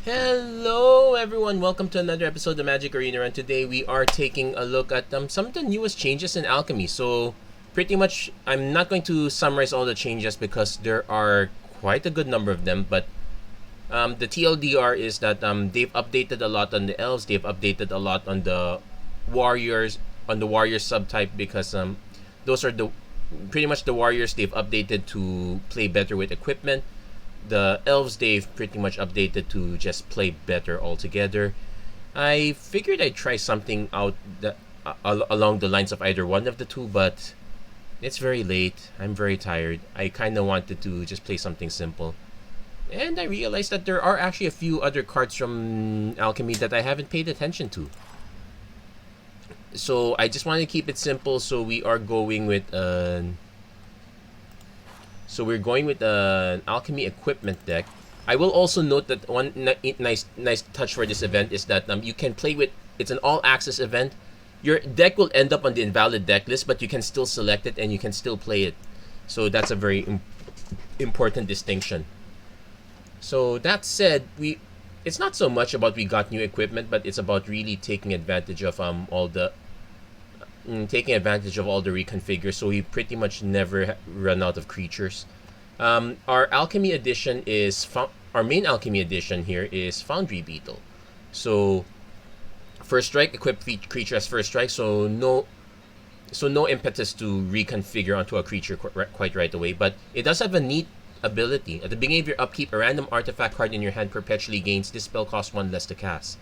Hello everyone, welcome to another episode of Magic Arena, and today we are taking a look at some of the newest changes in Alchemy. So pretty much, I'm not going to summarize all the changes because there are quite a good number of them, but the TLDR is that they've updated a lot on the Elves, they've updated a lot on the Warriors, subtype, because those are pretty much the Warriors they've updated to play better with equipment. The Elves they've pretty much updated to just play better altogether. I figured I'd try something out along the lines of either one of the two, but it's very late. I'm very tired. I kind of wanted to just play something simple. And I realized that there are actually a few other cards from Alchemy that I haven't paid attention to. So I just want to keep it simple, so we are going with we're going with an Alchemy equipment deck. I will also note that one nice touch for this event is that you can play with, it's an all-access event. Your deck will end up on the invalid deck list, but you can still select it and you can still play it. So that's a very important distinction. So that said, it's not so much about we got new equipment, but it's about really taking advantage of all the reconfigures, so we pretty much never run out of creatures. Our Alchemy edition is our main Alchemy edition here is Foundry Beetle. So first strike, equip creature as first strike, so no impetus to reconfigure onto a creature quite right away, but it does have a neat ability. At the beginning of your upkeep, a random artifact card in your hand perpetually gains. This spell costs 1 less to cast.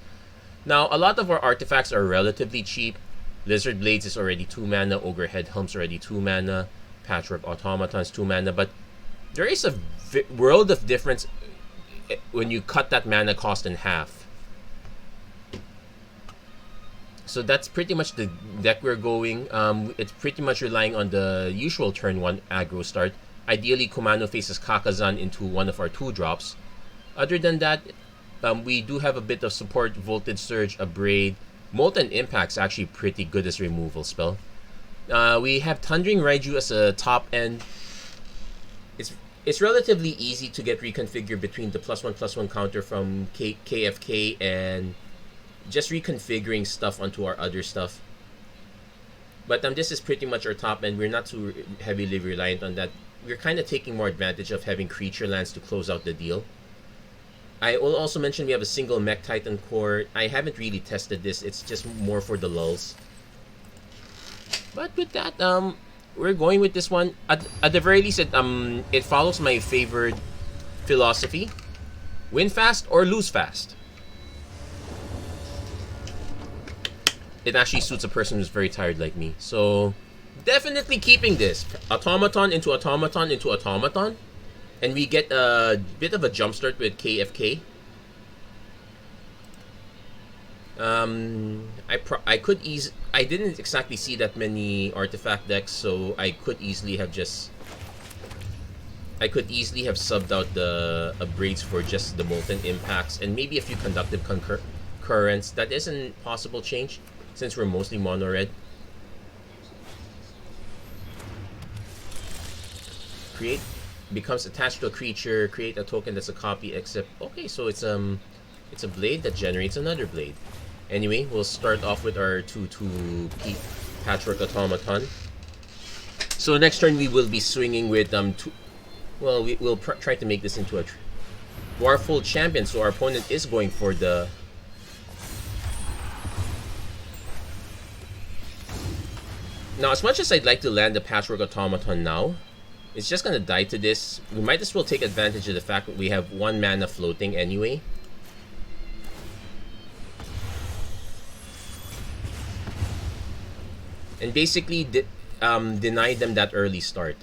Now, a lot of our artifacts are relatively cheap. Lizard Blades is already 2 mana, Ogre Headhelm's already 2 mana, Patchwork Automaton's 2 mana, but there is a world of difference when you cut that mana cost in half. So that's pretty much the deck we're going. It's pretty much relying on the usual turn 1 aggro start. Ideally, Kumano faces Kakazan into one of our 2-drops. Other than that, we do have a bit of support, Voltage Surge, Abrade. Molten Impact's actually pretty good as removal spell. We have Thundering Raiju as a top end. It's relatively easy to get reconfigured between the +1/+1 counter from KFK and just reconfiguring stuff onto our other stuff. But this is pretty much our top end. We're not too heavily reliant on that. We're kind of taking more advantage of having creature lands to close out the deal. I will also mention we have a single Mech Titan core. I haven't really tested this. It's just more for the lulz. But with that, we're going with this one. At the very least, it follows my favorite philosophy: win fast or lose fast. It actually suits a person who's very tired like me. So definitely keeping this automaton into automaton into automaton. And we get a bit of a jumpstart with KFK. I didn't exactly see that many artifact decks, so I could easily have subbed out the Abrades for just the Molten Impacts and maybe a few Conductive Currents. That is an possible change since we're mostly mono red. Becomes attached to a creature, create a token that's a copy, except okay, so it's a blade that generates another blade. Anyway, we'll start off with our 2/2 Patchwork Automaton. So next turn we will be swinging with we'll try to make this into a Dwarful Champion, so our opponent is going for the Now, as much as I'd like to land the Patchwork Automaton now, it's just gonna die to this. We might as well take advantage of the fact that we have 1 mana floating anyway. And basically deny them that early start.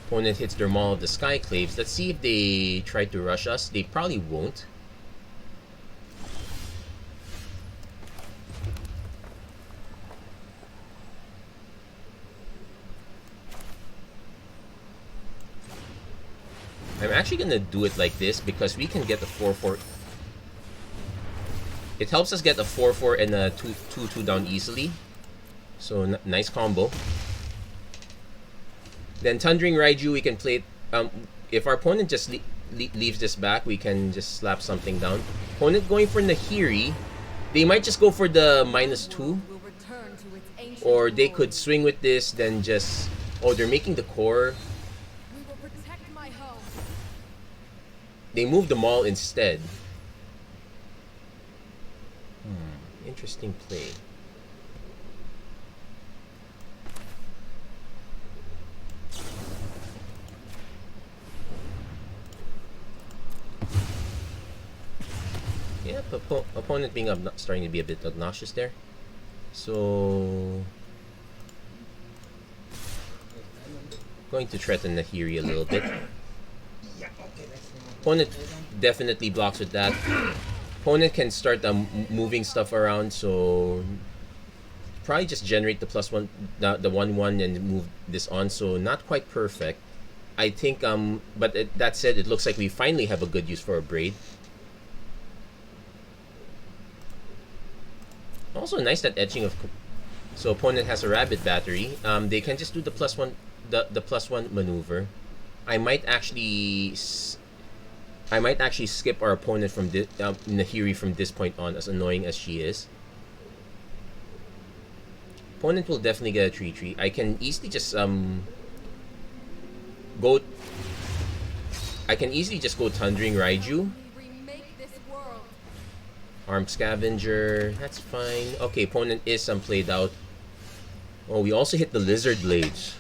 Opponent hits their Maul of the Skyclaves. Let's see if they try to rush us. They probably won't. I'm actually gonna do it like this because we can get a 4/4. It helps us get a 4/4 and a 2/2 down easily. So nice combo. Then Thundering Raiju, we can play it. If our opponent just leaves this back, we can just slap something down. Opponent going for Nahiri. They might just go for the -2. Or they could swing with this, then just... Oh, they're making the core. They move the mall instead. Interesting play. Yeah, opponent being starting to be a bit obnoxious there. So... Going to threaten Nahiri a little bit. Opponent definitely blocks with that. Opponent can start moving stuff around, so probably just generate the +1, the 1/1, and move this on. So not quite perfect, I think. But that said, it looks like we finally have a good use for a Braid. Also nice that etching of. So opponent has a Rabbit Battery. They can just do the +1, the +1 maneuver. I might actually skip our opponent from Nahiri from this point on, as annoying as she is. Opponent will definitely get a 3/3. I can easily just go. I can easily just go Thundering Raiju. Armed Scavenger, that's fine. Okay, opponent is played out. Oh, we also hit the Lizard Blades.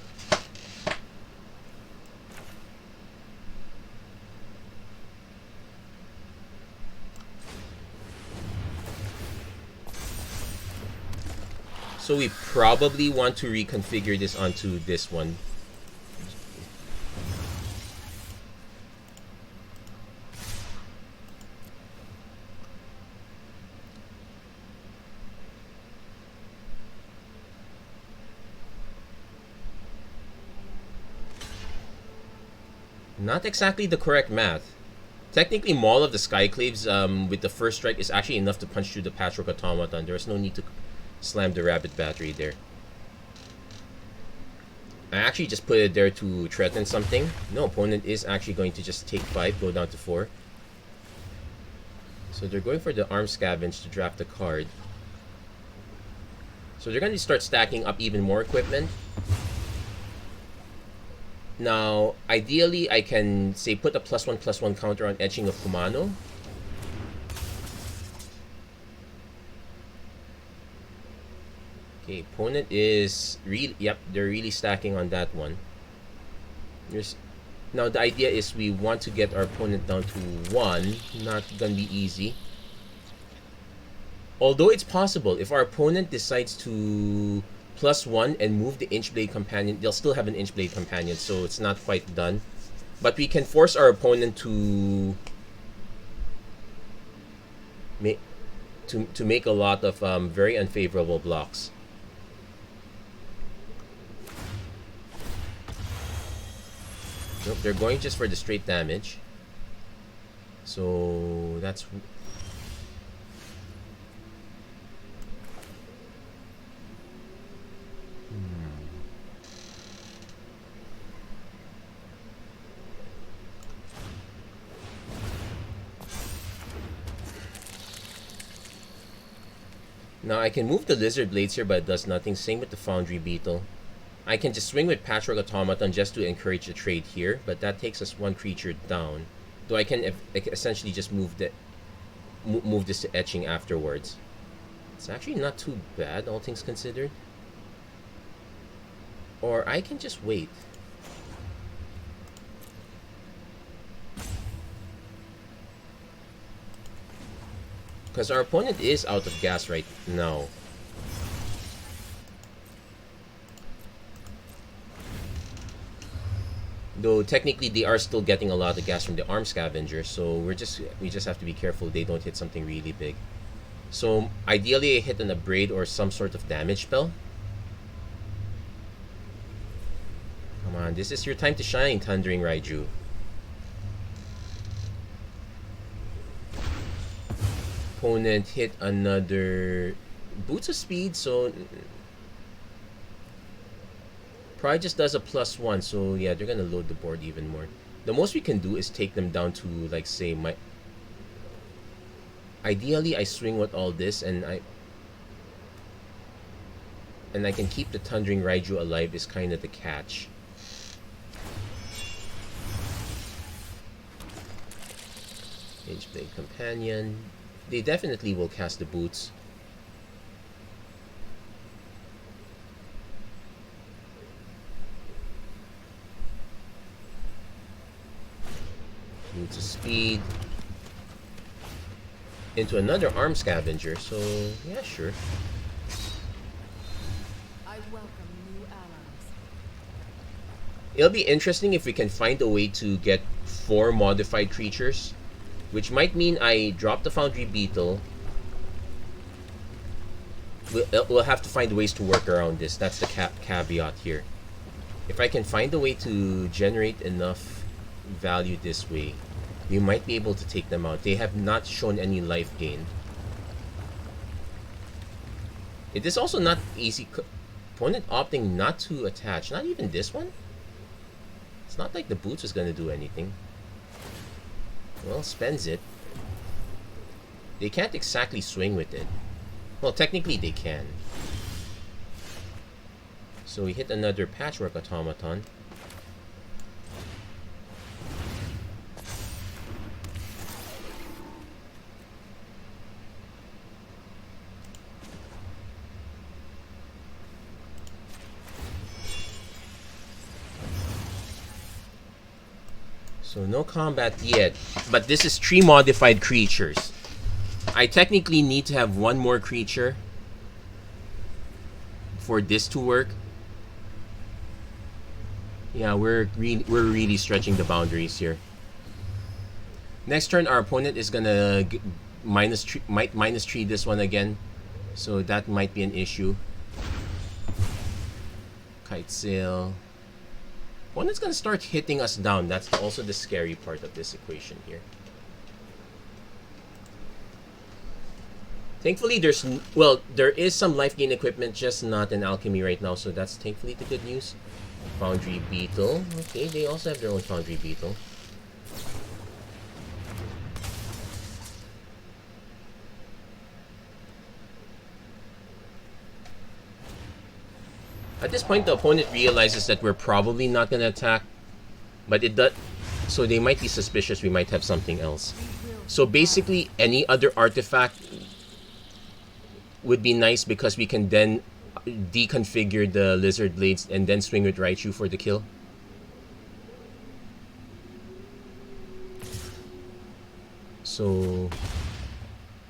So we probably want to reconfigure this onto this one. Not exactly the correct math. Technically, Maul of the Skyclaves with the first strike is actually enough to punch through the Patchwork Automaton. There's no need to slam the Rabbit Battery there. I actually just put it there to threaten something. No, opponent is actually going to just take 5, go down to 4. So they're going for the Arm Scavenge to draft the card. So they're going to start stacking up even more equipment. Now, ideally, I can, say, put a +1/+1 counter on Etching of Kumano. Okay, opponent is really, yep, they're really stacking on that one. Now, the idea is we want to get our opponent down to 1. Not gonna be easy. Although it's possible, if our opponent decides to +1 and move the Inchblade Companion, they'll still have an Inchblade Companion, so it's not quite done. But we can force our opponent to make a lot of very unfavorable blocks. Nope, they're going just for the straight damage. So that's... Now I can move the Lizard Blades here, but it does nothing. Same with the Foundry Beetle. I can just swing with Patchwork Automaton just to encourage the trade here, but that takes us 1 creature down. Though I can essentially just move this to Etching afterwards. It's actually not too bad, all things considered. Or I can just wait. Because our opponent is out of gas right now. Though technically they are still getting a lot of gas from the Arm Scavenger, so we just have to be careful they don't hit something really big. So ideally I hit an Abrade or some sort of damage spell. Come on, this is your time to shine, Thundering Raiju. Opponent hit another Boots of Speed, so Probably just does a +1, so yeah, they're gonna load the board even more. The most we can do is take them down to, like, say, my... Ideally, I swing with all this, and I can keep the Thundering Raiju alive is kind of the catch. Mageblade Companion. They definitely will cast the boots. Boots of Speed. Into another Arm Scavenger, so yeah, sure. I welcome new allies. It'll be interesting if we can find a way to get 4 modified creatures, which might mean I drop the Foundry Beetle. We'll have to find ways to work around this. That's the caveat here. If I can find a way to generate enough value this way, we might be able to take them out. They have not shown any life gain. It is also not easy. Opponent opting not to attach. Not even this one? It's not like the boots is going to do anything. Well, spends it. They can't exactly swing with it. Well, technically they can. So we hit another Patchwork Automaton. So no combat yet, but this is 3 modified creatures. I technically need to have 1 more creature for this to work. Yeah, we're really stretching the boundaries here. Next turn, our opponent is gonna minus 3 this one again, so that might be an issue. Kite Sail. Opponent's gonna start hitting us down. That's also the scary part of this equation here. Thankfully, there is some life gain equipment, just not an Alchemy right now, so that's thankfully the good news. Foundry Beetle. Okay, they also have their own Foundry Beetle. At this point, the opponent realizes that we're probably not going to attack, but it does, so they might be suspicious we might have something else. So basically, any other artifact would be nice because we can then deconfigure the Lizard Blades and then swing with Raichu for the kill. So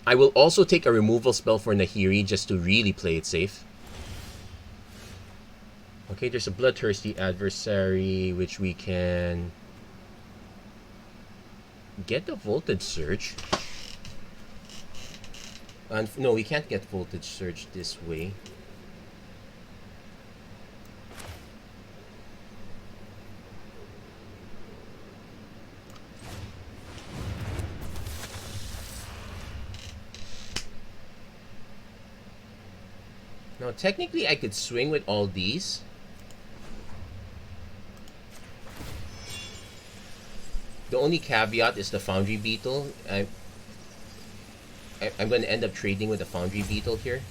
I will also take a removal spell for Nahiri just to really play it safe. Okay, there's a Bloodthirsty Adversary, which we can get the Voltage Surge. No, we can't get Voltage Surge this way. Now, technically, I could swing with all these. The only caveat is the Foundry Beetle. I'm going to end up trading with the Foundry Beetle here.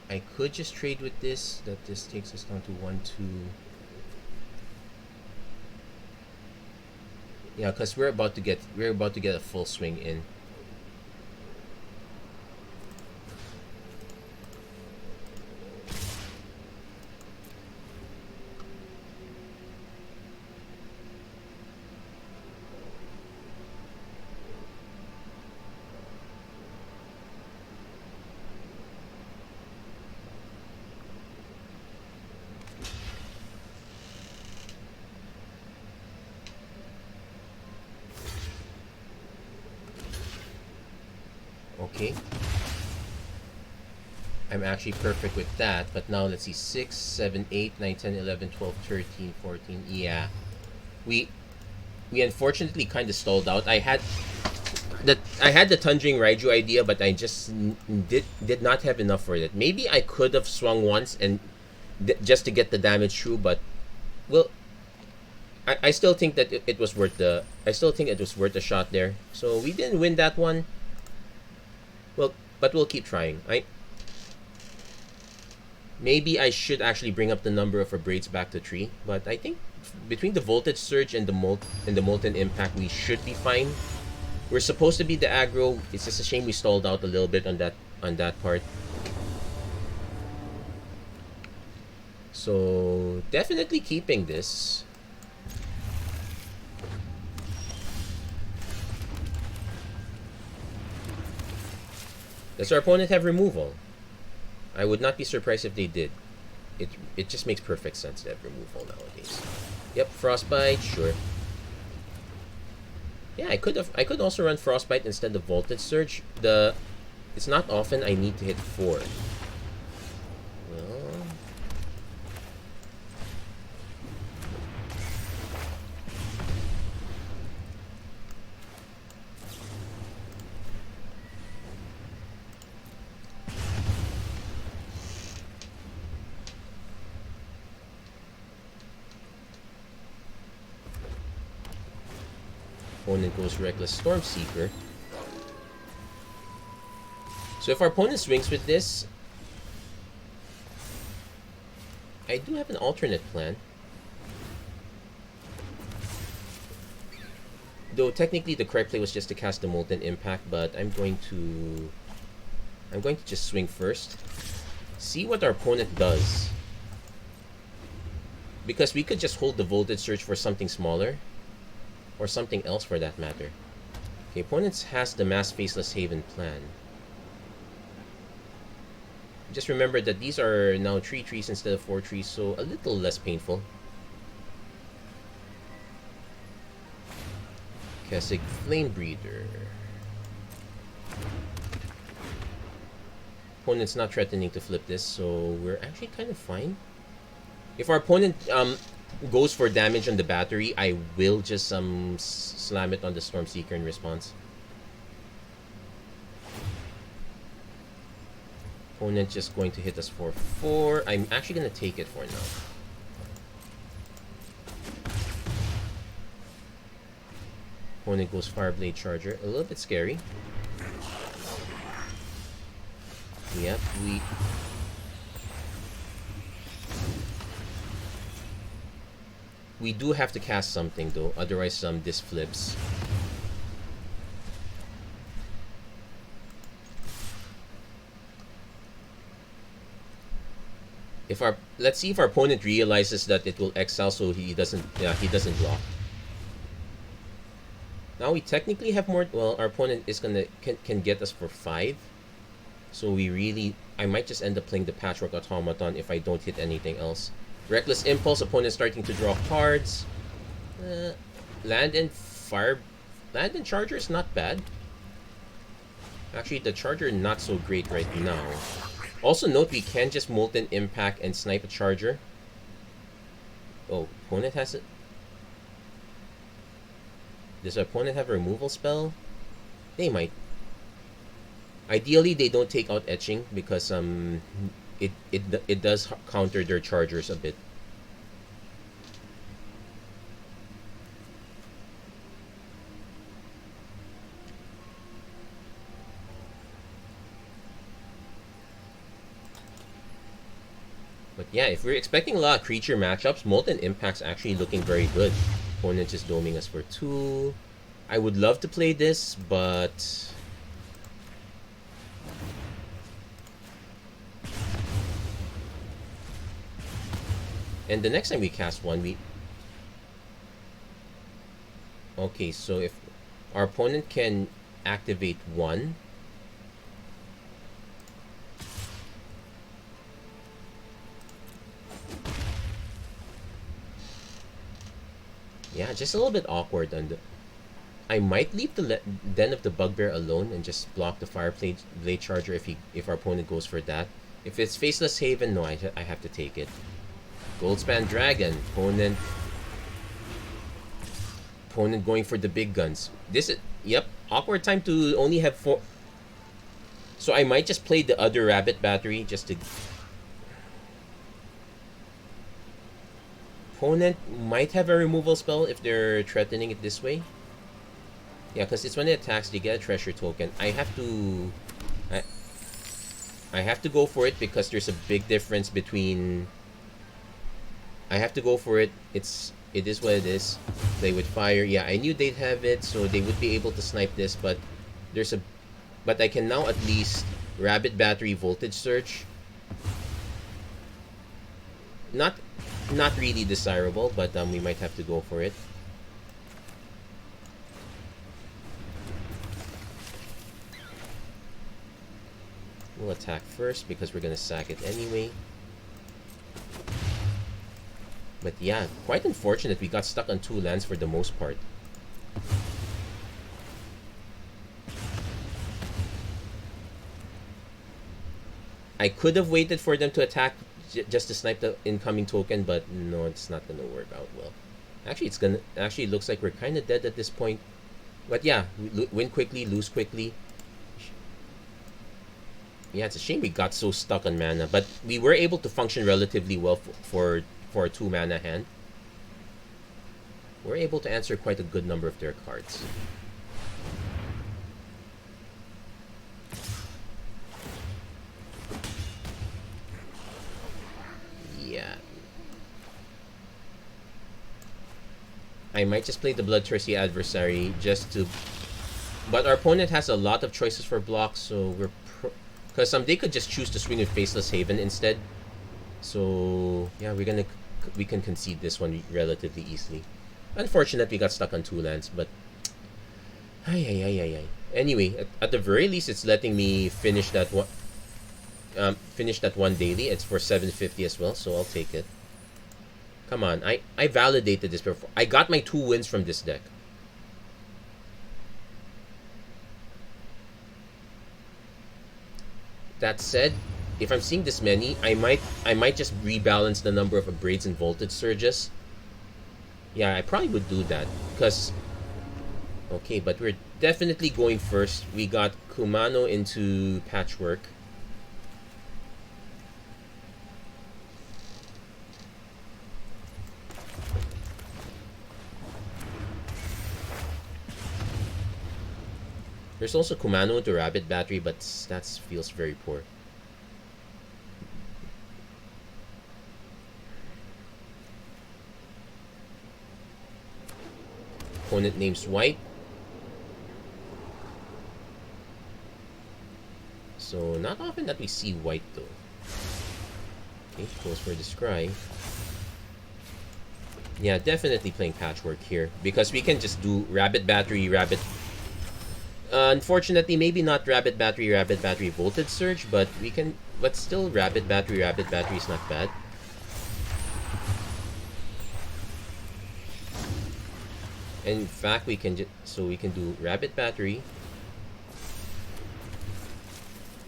I could just trade with this. That this takes us down to 1, 2. Yeah, because we're about to get a full swing in. Okay. I'm actually perfect with that, but now let's see, 6, 7, 8, 9, 10, 11, 12, 13, 14, yeah. We unfortunately kind of stalled out. I had that I had the Tundring Raiju idea, but I just did not have enough for it. Maybe I could have swung once and just to get the damage through, but well, I still think that it was worth the. I still think it was worth a shot there. So we didn't win that one. Well, but we'll keep trying. Maybe I should actually bring up the number of Braids back to 3, but I think between the Voltage Surge and the Molten Impact, we should be fine. We're supposed to be the aggro. It's just a shame we stalled out a little bit on that part. So definitely keeping this. Does our opponent have removal? I would not be surprised if they did. It just makes perfect sense to have removal nowadays. Yep, Frostbite, sure. Yeah, I could also run Frostbite instead of Voltage Surge. It's not often I need to hit 4. Well, opponent goes Reckless Stormseeker. So if our opponent swings with this, I do have an alternate plan. Though technically the correct play was just to cast the Molten Impact, but I'm going to just swing first. See what our opponent does. Because we could just hold the Voltage Surge for something smaller. Or something else for that matter. Okay, opponent has the Mass Faceless Haven plan. Just remember that these are now 3 trees instead of 4 trees, so a little less painful. Kessig Flame Breeder. Opponent's not threatening to flip this, so we're actually kind of fine. If our opponent goes for damage on the battery, I will just slam it on the Stormseeker in response. Opponent just going to hit us for 4. I'm actually going to take it for now. Opponent goes Fireblade Charger. A little bit scary. Yep, we do have to cast something though, otherwise this flips. Let's see if our opponent realizes that it will exile, so he doesn't block. Now we technically have more. Well, our opponent is can get us for 5, so I might just end up playing the Patchwork Automaton if I don't hit anything else. Reckless Impulse, opponent starting to draw cards. Land and Charger is not bad. Actually, the Charger not so great right now. Also note we can just Molten Impact and snipe a Charger. Oh, opponent has it. Does our opponent have a removal spell? They might. Ideally, they don't take out Etching because it does counter their Chargers a bit. But yeah, if we're expecting a lot of creature matchups, Molten Impact's actually looking very good. Opponent just doming us for 2. I would love to play this, but and the next time we cast one, okay, so if our opponent can activate 1, yeah, just a little bit awkward. And I might leave the Den of the Bugbear alone and just block the Fireblade Charger if our opponent goes for that. If it's Faceless Haven, no, I have to take it. Goldspan Dragon. Opponent Opponent going for the big guns. This is, yep, awkward time to only have 4. So I might just play the other rabbit battery just to... Opponent might have a removal spell if they're threatening it this way. Yeah, because it's when it attacks, they get a treasure token. I have to go for it because there's a big difference between... I have to go for it. It is what it is. Play with fire. Yeah, I knew they'd have it, so they would be able to snipe this, but I can now at least rabbit battery voltage surge. Not really desirable, but we might have to go for it. We'll attack first because we're gonna sack it anyway. But yeah, quite unfortunate we got stuck on 2 lands for the most part. I could have waited for them to attack just to snipe the incoming token, but no, it's not gonna work out well. Actually, it looks like we're kind of dead at this point. But yeah, win quickly, lose quickly. Yeah, it's a shame we got so stuck on mana, but we were able to function relatively well for a 2 mana hand. We're able to answer quite a good number of their cards. Yeah. I might just play the Bloodthirsty Adversary just to... But our opponent has a lot of choices for blocks, so we're... Because they could just choose to swing with Faceless Haven instead. So, yeah, we can concede this one relatively easily. Unfortunately, we got stuck on 2 lands, but... Anyway, at the very least, it's letting me finish that one... finish that one daily. It's for 750 as well, so I'll take it. Come on, I validated this before. I got my 2 wins from this deck. That said, if I'm seeing this many, I might just rebalance the number of Abrades and Voltage Surges. Yeah, I probably would do that, because... Okay, but we're definitely going first. We got Kumano into Patchwork. There's also Kumano into Rabbit Battery, but that feels very poor. Opponent names White. So, not often that we see White though. Okay, goes for the Scry. Yeah, definitely playing Patchwork here, because we can just do Rabbit Battery, Rabbit... unfortunately, maybe not Rabbit Battery Voltage Surge, but we can... But still, Rabbit Battery is not bad. And in fact, we can we can do Rabbit Battery.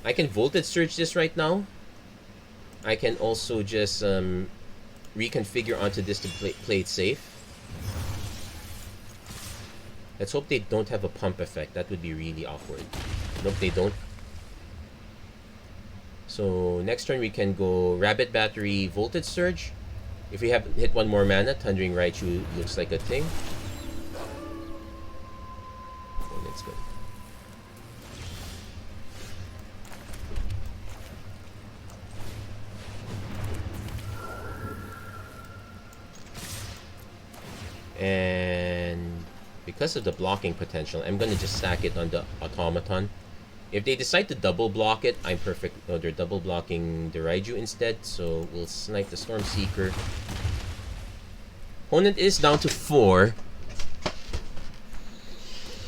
I can Voltage Surge this right now. I can also just reconfigure onto this to play it safe. Let's hope they don't have a pump effect. That would be really awkward. Nope, they don't. So next turn we can go Rabbit Battery, Voltage Surge. If we have hit 1 more mana, Thundering Raichu looks like a thing. Oh, that's good. And because of the blocking potential, I'm gonna just stack it on the Automaton. If they decide to double block it, I'm perfect. No, they're double blocking the Raiju instead, so we'll snipe the Stormseeker. Opponent is down to 4.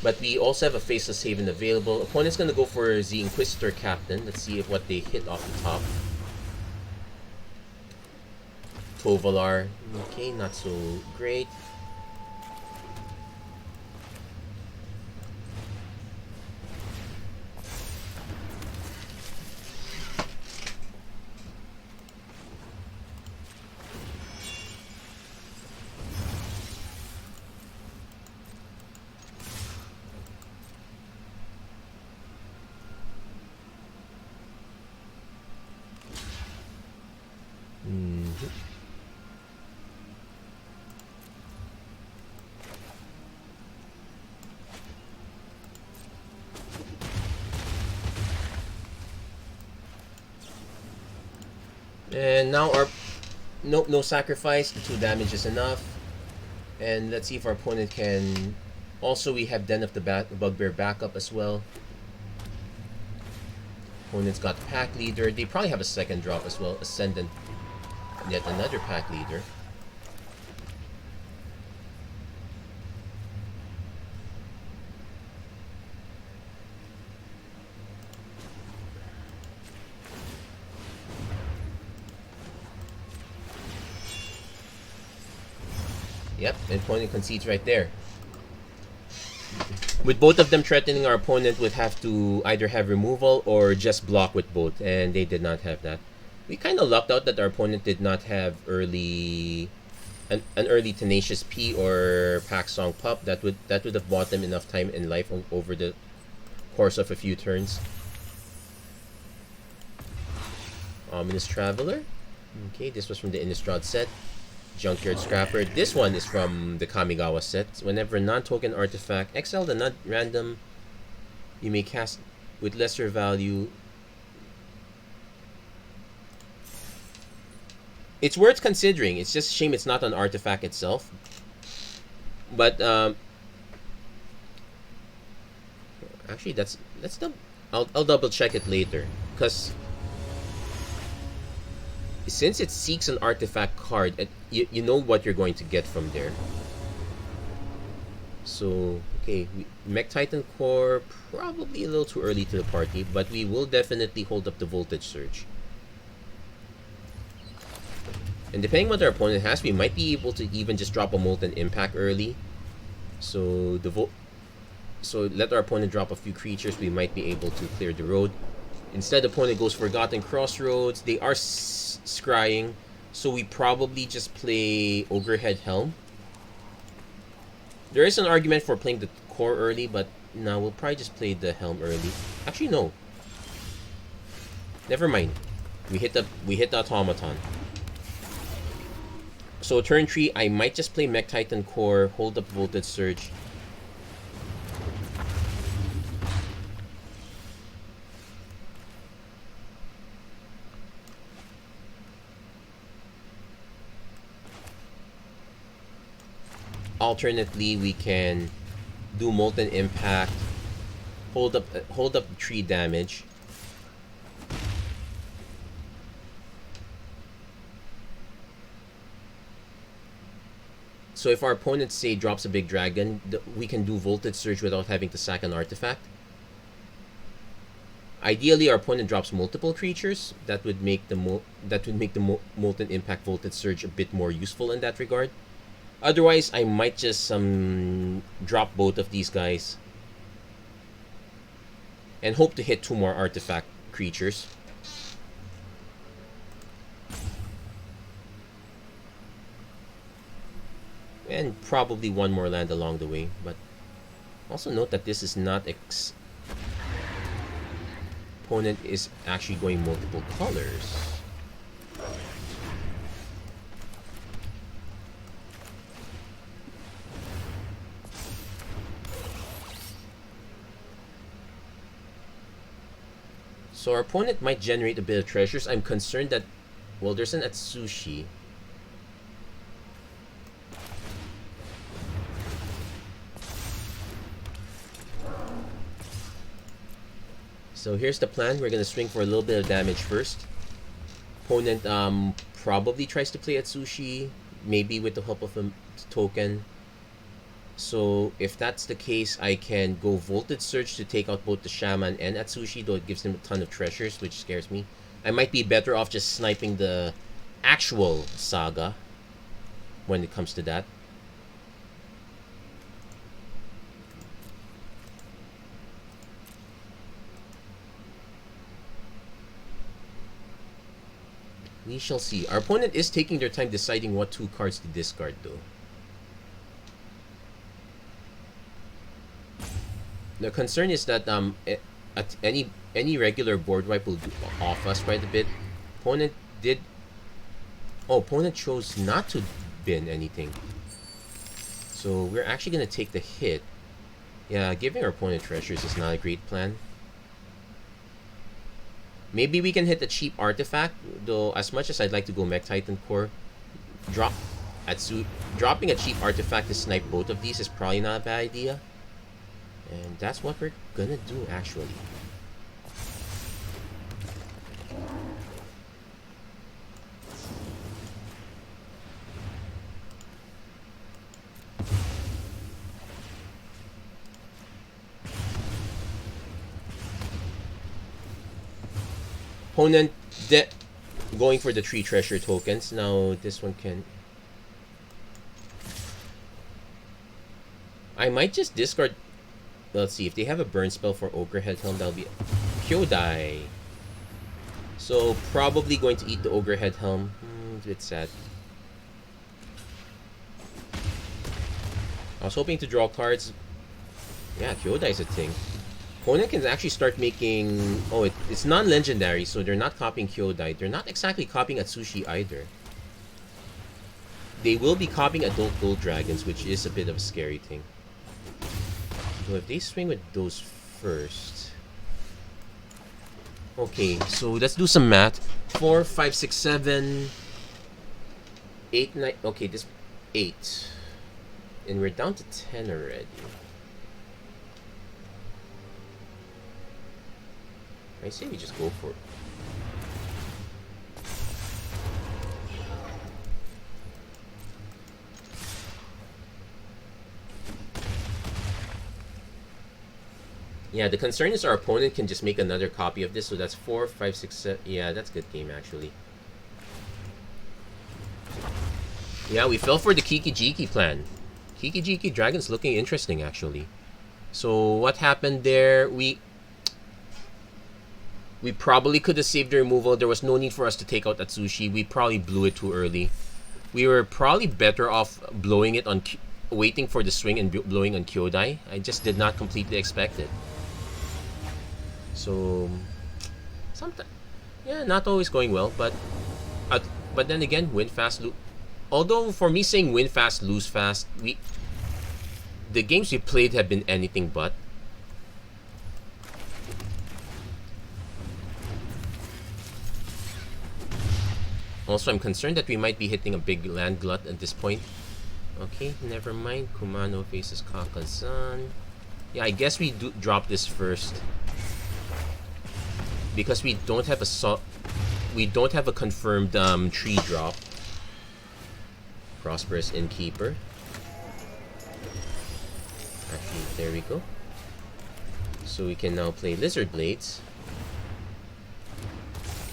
But we also have a Faceless Haven available. Opponent's gonna go for the Inquisitor Captain. Let's see what they hit off the top. Tovalar. Okay, not so great. And now our... Nope, no sacrifice. The 2 damage is enough. And let's see if our opponent can... Also, we have Den of the Bugbear backup as well. Opponent's got Pack Leader. They probably have a second drop as well. Ascendant. Yet another Pack Leader. Yep, and opponent concedes right there. With both of them threatening, our opponent would have to either have removal or just block with both, and they did not have that. We kind of lucked out that our opponent did not have an early Tenacious P or Pack Song Pup. That would have bought them enough time in life over the course of a few turns. Ominous Traveler. Okay, this was from the Innistrad set. Junkyard Scrapper. This one is from the Kamigawa set. Whenever a non-token artifact, exile the non-random you may cast with lesser value. It's worth considering. It's just a shame it's not an artifact itself. But actually, I'll double check it later, because since it seeks an artifact card, you know what you're going to get from there. So, okay, Mech Titan Core, probably a little too early to the party, but we will definitely hold up the Voltage Surge. And depending on what our opponent has, we might be able to even just drop a Molten Impact early. So, let our opponent drop a few creatures, we might be able to clear the road. Instead, the opponent goes Forgotten Crossroads. They are scrying, so we probably just play Ogrehead Helm. There is an argument for playing the core early, but no, we'll probably just play the Helm early. Actually, no. Never mind. We hit the Automaton. So turn 3, I might just play Mech Titan Core, hold up Voltage Surge. Alternately, we can do Molten Impact, hold up 3 damage. So if our opponent, say, drops a big dragon, we can do Voltage Surge without having to sack an artifact. Ideally, our opponent drops multiple creatures. That would make the Molten Impact Voltage Surge a bit more useful in that regard. Otherwise, I might just drop both of these guys and hope to hit 2 more artifact creatures. And probably 1 more land along the way. But also note that this is not opponent is actually going multiple colors. So our opponent might generate a bit of treasures. I'm concerned that, well, there's an Atsushi. So here's the plan. We're gonna swing for a little bit of damage first. Opponent probably tries to play Atsushi, maybe with the help of a token. So if that's the case, I can go Voltage Surge to take out both the Shaman and Atsushi, though it gives him a ton of treasures, which scares me. I might be better off just sniping the actual Saga when it comes to that. We shall see. Our opponent is taking their time deciding what 2 cards to discard, though. The concern is that at any regular board wipe will off us quite a bit. Opponent chose not to bin anything. So we're actually gonna take the hit. Yeah, giving our opponent treasures is not a great plan. Maybe we can hit a cheap artifact, though as much as I'd like to go Mech Titan Core, dropping a cheap artifact to snipe both of these is probably not a bad idea. And that's what we're gonna do, actually. Opponent going for the 3 treasure tokens. Now this one can... I might just discard... Let's see, if they have a burn spell for Ogre Head Helm, that'll be Kyodai. So probably going to eat the Ogre Head Helm. It's a bit sad. I was hoping to draw cards. Yeah, Kyodai's a thing. Opponent can actually start making... Oh, it's non-legendary, so they're not copying Kyodai. They're not exactly copying Atsushi either. They will be copying Adult Gold Dragons, which is a bit of a scary thing. So if they swing with those first... Okay, so let's do some math. 4, 5, 6, 7... 8, 9... Okay, this... 8. And we're down to 10 already. I say we just go for it. Yeah, the concern is our opponent can just make another copy of this, so that's 4, 5, 6, 7. Yeah, that's a good game, actually. Yeah, we fell for the Kiki-Jiki plan. Kiki-Jiki Dragon's looking interesting, actually. So, what happened there? We probably could have saved the removal. There was no need for us to take out Atsushi. We probably blew it too early. We were probably better off blowing it on... waiting for the swing and blowing on Kyodai. I just did not completely expect it. So... sometimes... Yeah, not always going well, but then again, win fast, lose... Although, for me saying win fast, lose fast, the games we played have been anything but. Also, I'm concerned that we might be hitting a big land glut at this point. Okay, never mind. Kumano faces Kakazan. Yeah, I guess we do drop this first. Because we don't have a confirmed tree drop. Prosperous Innkeeper. Actually, there we go. So we can now play Lizard Blades.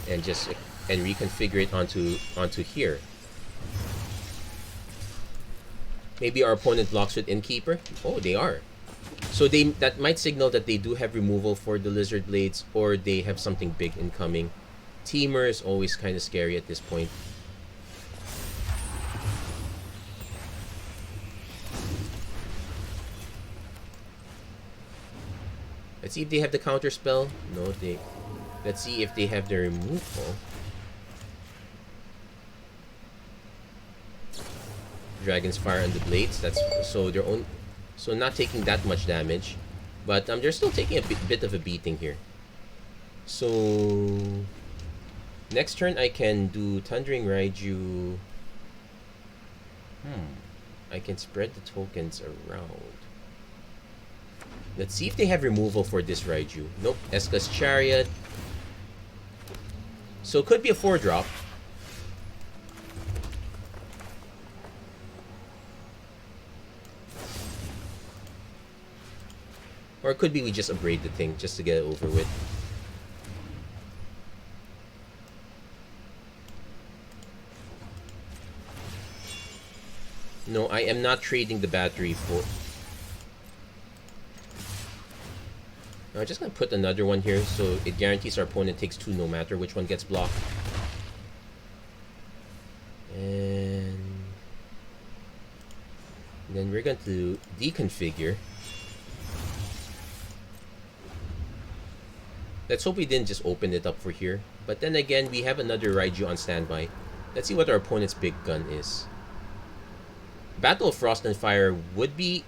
And just reconfigure it onto here. Maybe our opponent blocks with Innkeeper. Oh, they are. So that might signal that they do have removal for the Lizard Blades, or they have something big incoming. Teamer is always kind of scary at this point. Let's see if they have the counter spell. No, they... Let's see if they have the removal. Dragon's Fire on the Blades. That's so their own... So not taking that much damage. But they're still taking a bit of a beating here. So... Next turn I can do Thundering Raiju. I can spread the tokens around. Let's see if they have removal for this Raiju. Nope. Eska's Chariot. So it could be a 4-drop. Or it could be we just upgrade the thing just to get it over with. No, I am not trading the battery for... I'm just going to put another one here so it guarantees our opponent takes 2 no matter which one gets blocked. And then we're going to deconfigure. Let's hope we didn't just open it up for here. But then again, we have another Raiju on standby. Let's see what our opponent's big gun is. Battle of Frost and Fire would be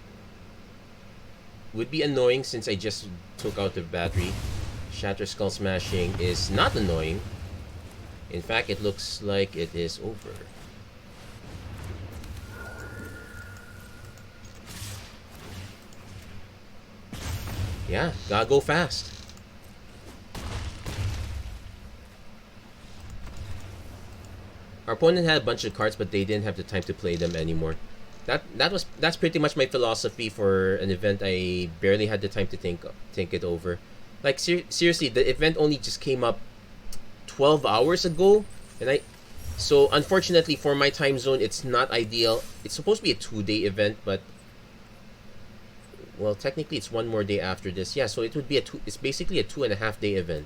annoying since I just took out the battery. Shatter Skull Smashing is not annoying. In fact, it looks like it is over. Yeah, gotta go fast. Our opponent had a bunch of cards, but they didn't have the time to play them anymore. That's pretty much my philosophy for an event. I barely had the time to think it over. Like seriously, the event only just came up 12 hours ago, and so unfortunately for my time zone, it's not ideal. It's supposed to be a 2-day event, but well, technically it's one more day after this. Yeah, so it would be it's basically a 2.5-day event,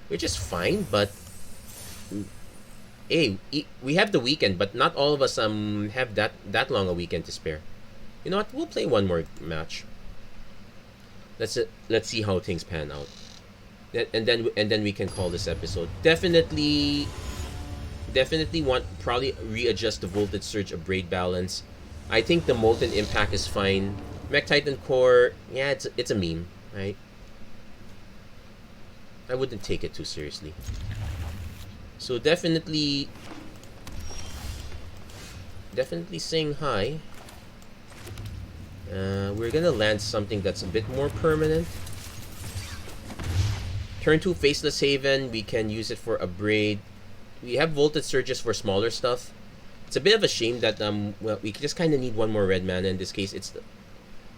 which is fine. But hey, we have the weekend, but not all of us have that long a weekend to spare. You know what? We'll play one more match. Let's see how things pan out, and then we can call this episode. Definitely want probably readjust the voltage surge abrade balance. I think the molten impact is fine. Mech Titan core, yeah, it's a meme, right? I wouldn't take it too seriously. So definitely saying hi. We're gonna land something that's a bit more permanent. Turn 2 Faceless Haven, we can use it for Abrade. We have Voltage Surges for smaller stuff. It's a bit of a shame that well, we just kind of need one more red mana in this case.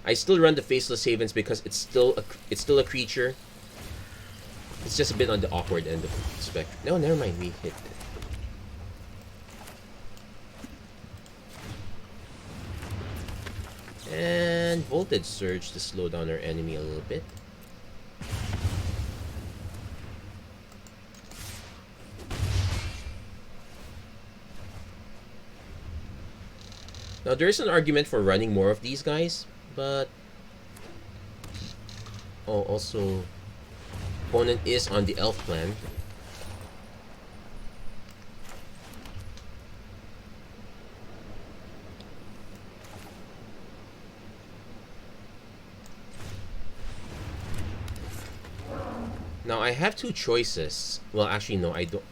I still run the Faceless Havens because it's still a creature. It's just a bit on the awkward end of the spectrum. No, never mind, we hit it. And Voltage Surge to slow down our enemy a little bit. Now there is an argument for running more of these guys, but also opponent is on the elf plan. Now I have two choices. Well, actually no, I don't.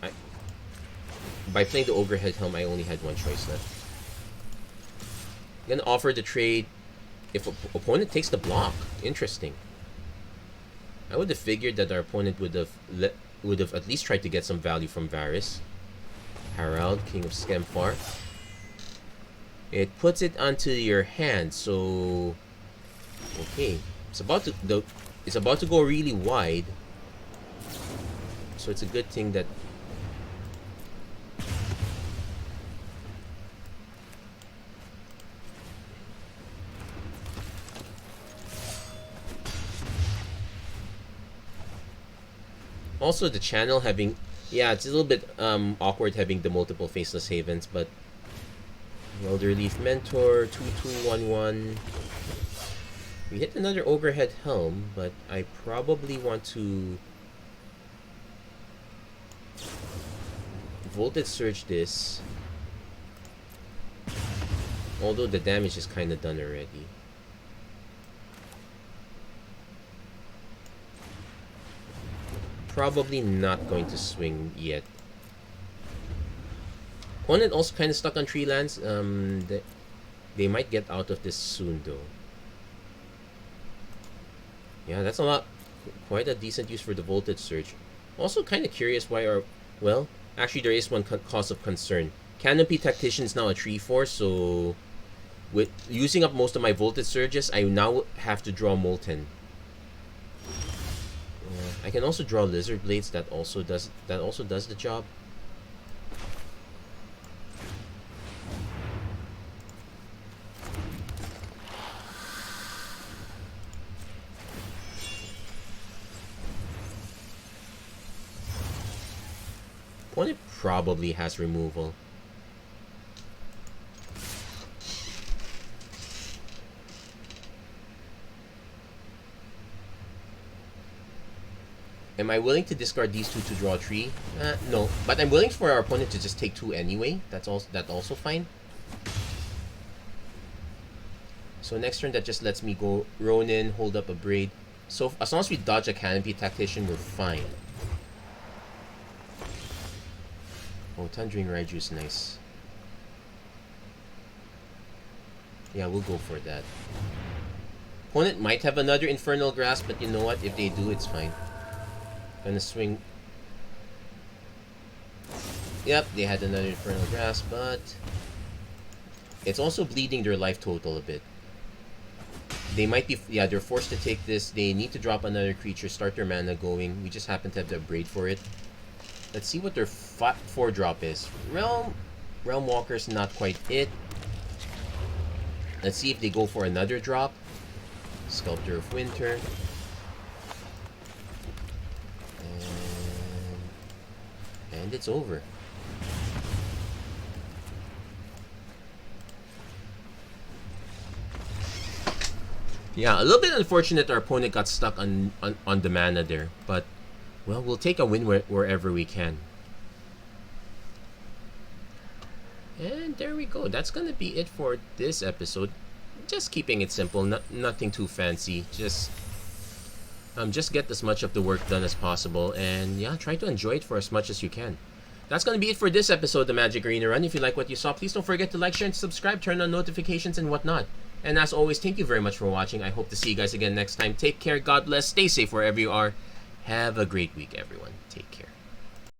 By playing the Overhead Helm, I only had one choice left. I'm gonna offer the trade if opponent takes the block. Interesting. I would have figured that our opponent would have at least tried to get some value from Varys. Harald, King of Skemfar. It puts it onto your hand, so okay. It's about to go really wide. So it's a good thing that also the channel having, yeah, it's a little bit awkward having the multiple Faceless Havens, but Elderleaf Mentor, 2/2/1/1. We hit another Overhead Helm, but I probably want to Voltage Surge this, although the damage is kind of done already. Probably not going to swing yet. Opponent also kind of stuck on 3 lands. They might get out of this soon though. Yeah, that's a lot. Quite a decent use for the Voltage Surge. Also kind of curious why our... Well, actually there is one cause of concern. Canopy Tactician is now a 3/4, so with using up most of my Voltage Surges, I now have to draw Molten. I can also draw Lizard Blades. That also does the job. Opponent probably has removal. Am I willing to discard these two to draw 3? No, but I'm willing for our opponent to just take 2 anyway. That's also fine. So next turn that just lets me go Ronin, hold up a Braid. So as long as we dodge a Canopy Tactician, we're fine. Oh, Thundering Raiju's nice. Yeah, we'll go for that. Opponent might have another Infernal Grasp, but you know what? If they do, it's fine. Gonna swing. Yep, they had another Infernal Grasp, but it's also bleeding their life total a bit. They might be, yeah, they're forced to take this. They need to drop another creature, start their mana going. We just happen to have the Braid for it. Let's see what their 4-drop is. Realm Walker's not quite it. Let's see if they go for another drop. Sculptor of Winter. And it's over. Yeah, a little bit unfortunate our opponent got stuck on the mana there. But, well, we'll take a win wherever we can. And there we go. That's going to be it for this episode. Just keeping it simple. Nothing too fancy. Just get as much of the work done as possible. And, yeah, try to enjoy it for as much as you can. That's going to be it for this episode of the Magic Arena Run. If you like what you saw, please don't forget to like, share, and subscribe. Turn on notifications and whatnot. And as always, thank you very much for watching. I hope to see you guys again next time. Take care. God bless. Stay safe wherever you are. Have a great week, everyone. Take care.